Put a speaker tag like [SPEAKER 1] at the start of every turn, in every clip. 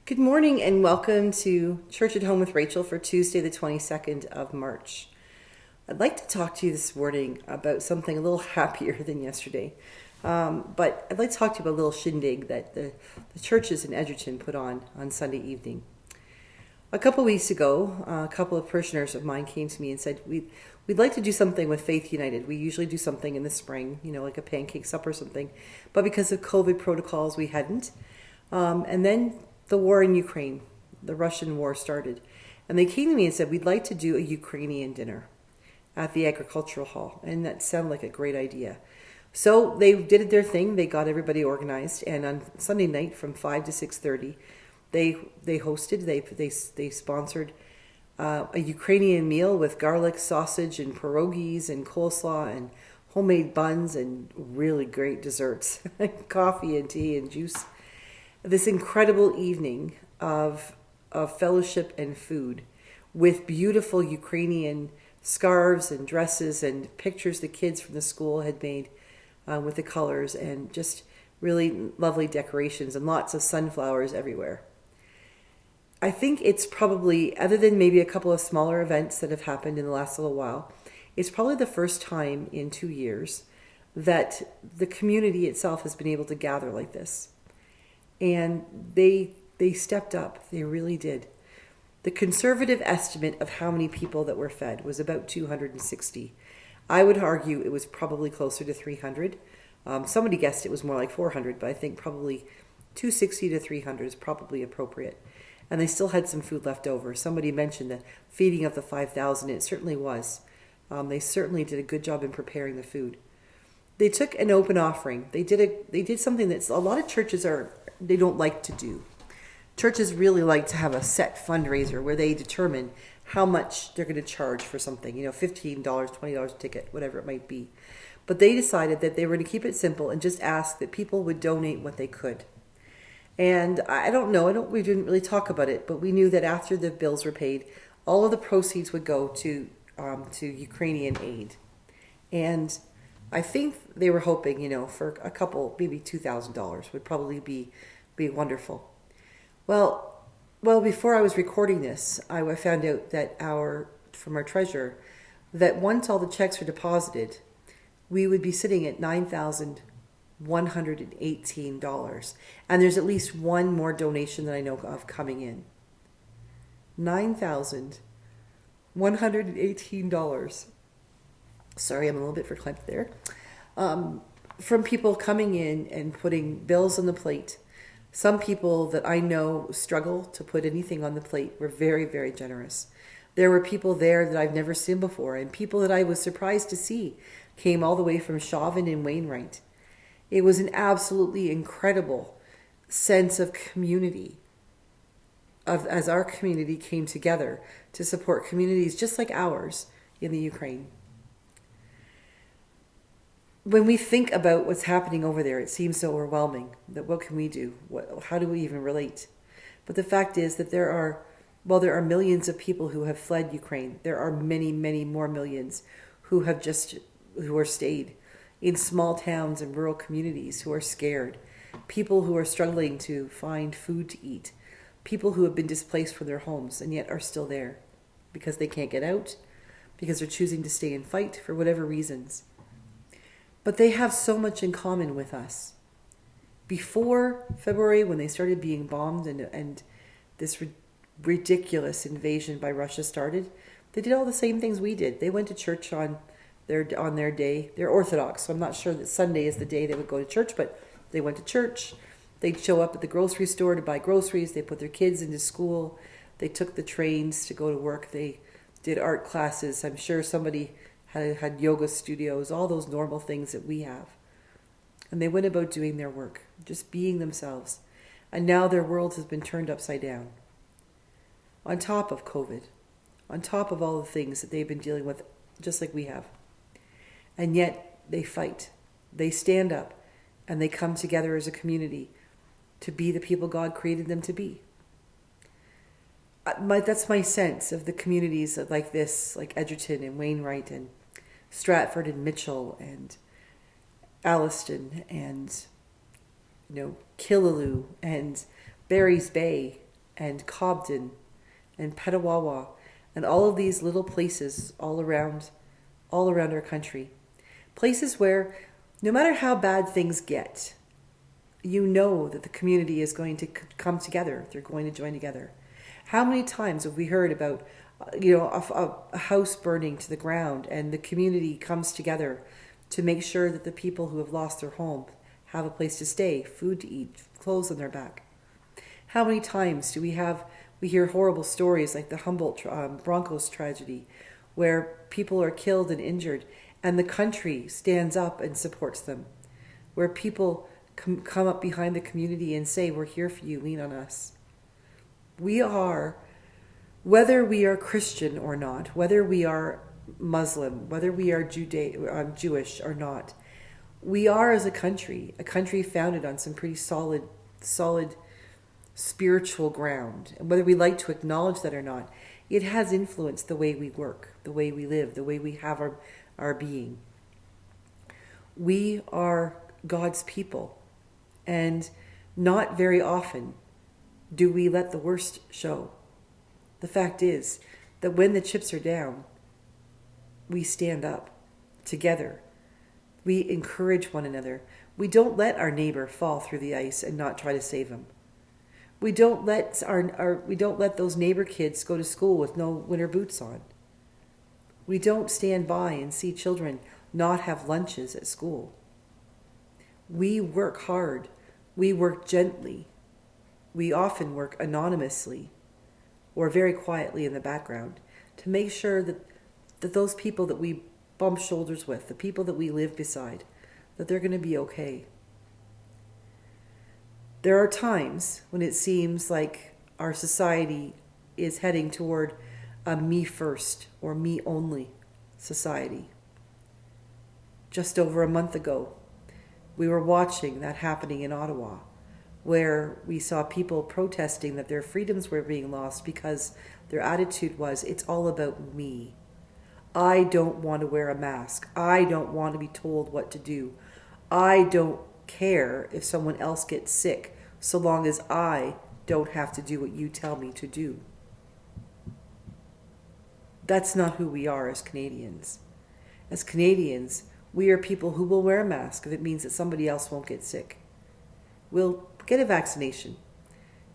[SPEAKER 1] Good morning and welcome to Church at Home with Rachael for Tuesday, the 22nd of March. I'd like to talk to you this morning about something a little happier than yesterday. But I'd like to talk to you about a little shindig that the churches in Edgerton put on Sunday evening. A couple weeks ago, a couple of parishioners of mine came to me and said, we'd like to do something with Faith United. We usually do something in the spring, like a pancake supper or something. But because of COVID protocols, we hadn't. And then the war in Ukraine, the Russian war started. And they came to me and said, we'd like to do a Ukrainian dinner at the agricultural hall. And that sounded like a great idea. So they did their thing. They got everybody organized. And on Sunday night from 5 to 6:30, they hosted, they sponsored a Ukrainian meal with garlic sausage and pierogies and coleslaw and homemade buns and really great desserts, coffee and tea and juice. This incredible evening of fellowship and food with beautiful Ukrainian scarves and dresses and pictures the kids from the school had made with the colors, and just really lovely decorations and lots of sunflowers everywhere. I think it's probably, other than maybe a couple of smaller events that have happened in the last little while, it's probably the first time in 2 years that the community itself has been able to gather like this. And they stepped up. They really did. The conservative estimate of how many people that were fed was about 260. I would argue it was probably closer to 300. Somebody guessed it was more like 400, but I think probably 260 to 300 is probably appropriate. And they still had some food left over. Somebody mentioned the feeding of the 5,000. It certainly was. They certainly did a good job in preparing the food. They took an open offering. They did something that a lot of churches they don't like to do. Churches really like to have a set fundraiser where they determine how much they're going to charge for something, $15, $20 a ticket, whatever it might be. But they decided that they were going to keep it simple and just ask that people would donate what they could. And I don't know, we didn't really talk about it, but we knew that after the bills were paid, all of the proceeds would go to Ukrainian Aid. And I think they were hoping, for a couple, maybe $2,000 would probably be wonderful. Well, before I was recording this, I found out that from our treasurer, that once all the checks are deposited, we would be sitting at $9,118. And there's at least one more donation that I know of coming in. $9,118. Sorry, I'm a little bit verklempt there. From people coming in and putting bills on the plate. Some people that I know struggle to put anything on the plate were very, very generous. There were people there that I've never seen before, and people that I was surprised to see came all the way from Chauvin and Wainwright. It was an absolutely incredible sense of community, as our community came together to support communities just like ours in the Ukraine. When we think about what's happening over there, it seems so overwhelming that what can we do? How do we even relate? But the fact is that there are millions of people who have fled Ukraine. There are many, many more millions who are stayed in small towns and rural communities, who are scared. People who are struggling to find food to eat. People who have been displaced from their homes and yet are still there because they can't get out, because they're choosing to stay and fight for whatever reasons. But they have so much in common with us. Before February, when they started being bombed and this ridiculous invasion by Russia started, they did all the same things we did. They went to church on their day. They're Orthodox, so I'm not sure that Sunday is the day they would go to church, but they went to church. They'd show up at the grocery store to buy groceries. They put their kids into school. They took the trains to go to work. They did art classes. I'm sure somebody had yoga studios, all those normal things that we have. And they went about doing their work, just being themselves. And now their world has been turned upside down. On top of COVID, on top of all the things that they've been dealing with, just like we have. And yet they fight, they stand up, and they come together as a community to be the people God created them to be. That's my sense of the communities like this, like Edgerton and Wainwright and Stratford and Mitchell and Alliston and Killaloe and Barry's Bay and Cobden and Petawawa and all of these little places all around our country. Places where no matter how bad things get, you know that the community is going to come together. They're going to join together. How many times have we heard about, a house burning to the ground and the community comes together to make sure that the people who have lost their home have a place to stay, food to eat, clothes on their back? How many times do we hear horrible stories like the Humboldt Broncos tragedy, where people are killed and injured and the country stands up and supports them, where people come up behind the community and say, we're here for you, lean on us. We are, whether we are Christian or not, whether we are Muslim, whether we are Jewish or not, we are as a country founded on some pretty solid spiritual ground. And whether we like to acknowledge that or not, it has influenced the way we work, the way we live, the way we have our being. We are God's people, and not very often do we let the worst show. The fact is that when the chips are down, we stand up together. We encourage one another. We don't let our neighbor fall through the ice and not try to save him. We don't let those neighbor kids go to school with no winter boots on. We don't stand by and see children not have lunches at school. We work hard. We work gently. We often work anonymously or very quietly in the background to make sure that those people that we bump shoulders with, the people that we live beside, that they're going to be okay. There are times when it seems like our society is heading toward a me first or me only society. Just over a month ago, we were watching that happening in Ottawa, where we saw people protesting that their freedoms were being lost because their attitude was, it's all about me. I don't want to wear a mask. I don't want to be told what to do. I don't care if someone else gets sick, so long as I don't have to do what you tell me to do. That's not who we are as Canadians. As Canadians, we are people who will wear a mask if it means that somebody else won't get sick. We'll get a vaccination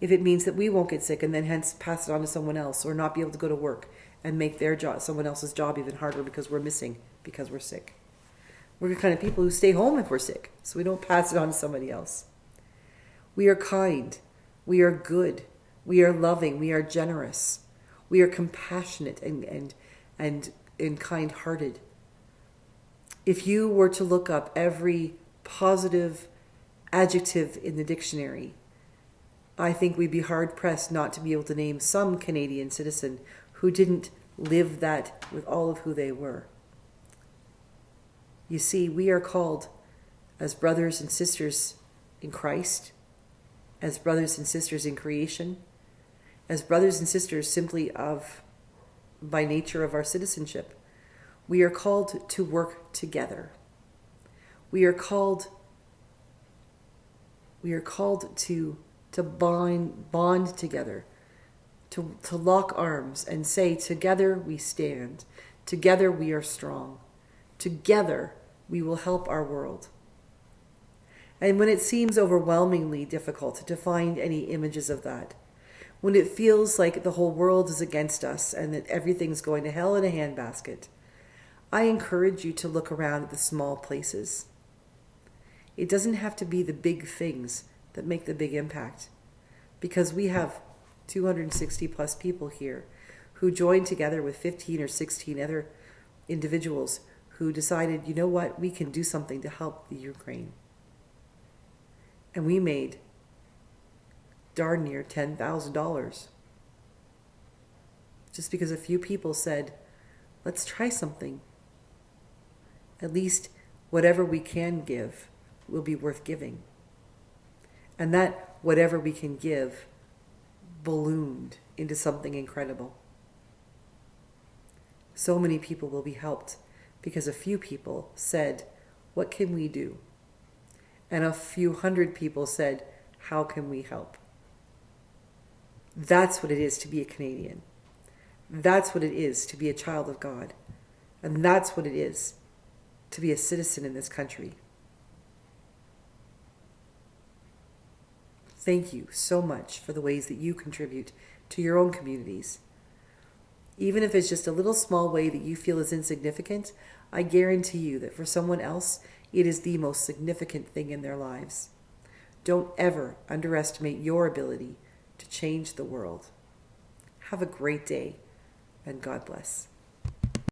[SPEAKER 1] if it means that we won't get sick and then hence pass it on to someone else, or not be able to go to work and make their job, someone else's job, even harder because we're missing, because we're sick. We're the kind of people who stay home if we're sick, so we don't pass it on to somebody else. We are kind. We are good. We are loving. We are generous. We are compassionate and kind-hearted. If you were to look up every positive adjective in the dictionary, I think we'd be hard-pressed not to be able to name some Canadian citizen who didn't live that with all of who they were. You see, we are called as brothers and sisters in Christ, as brothers and sisters in creation, as brothers and sisters simply by nature of our citizenship. We are called to work together. We are called to bond together, to lock arms and say, together we stand, together we are strong, together we will help our world. And when it seems overwhelmingly difficult to find any images of that, when it feels like the whole world is against us and that everything's going to hell in a handbasket, I encourage you to look around at the small places. It doesn't have to be the big things that make the big impact, because we have 260 plus people here who joined together with 15 or 16 other individuals who decided, you know what, we can do something to help the Ukraine. And we made darn near $10,000 just because a few people said, let's try something. At least whatever we can give will be worth giving. And that whatever we can give ballooned into something incredible. So many people will be helped because a few people said, what can we do? And a few hundred people said, how can we help? That's what it is to be a Canadian. That's what it is to be a child of God. And that's what it is to be a citizen in this country. Thank you so much for the ways that you contribute to your own communities. Even if it's just a little small way that you feel is insignificant, I guarantee you that for someone else, it is the most significant thing in their lives. Don't ever underestimate your ability to change the world. Have a great day, and God bless.